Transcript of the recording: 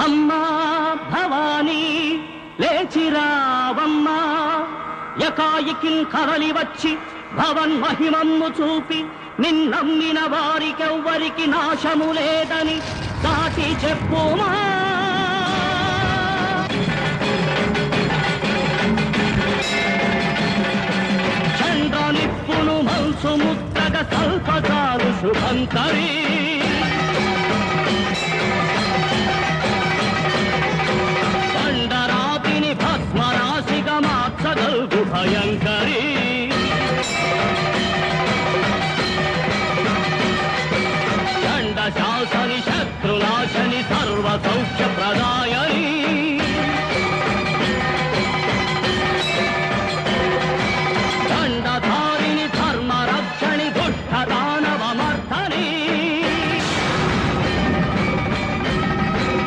అమ్మా భవానీ లేచిరావమ్మా, యకాయికిన్ కదలి వచ్చి భవన్ మహిమమ్ము చూపి నిన్నమ్మిన వారికెవ్వరికి నాశము లేదని దాటి చెప్పుమా. చంద్ర నిప్పును మనసు ముద్దగ సల్పకాలు శుభంకరీ, బండరాతిని భస్మరాశిగా మార్చగల్గు భయంకరీ. శాసని శత్రునాశని సర్వ సౌఖ్య ప్రదాయని,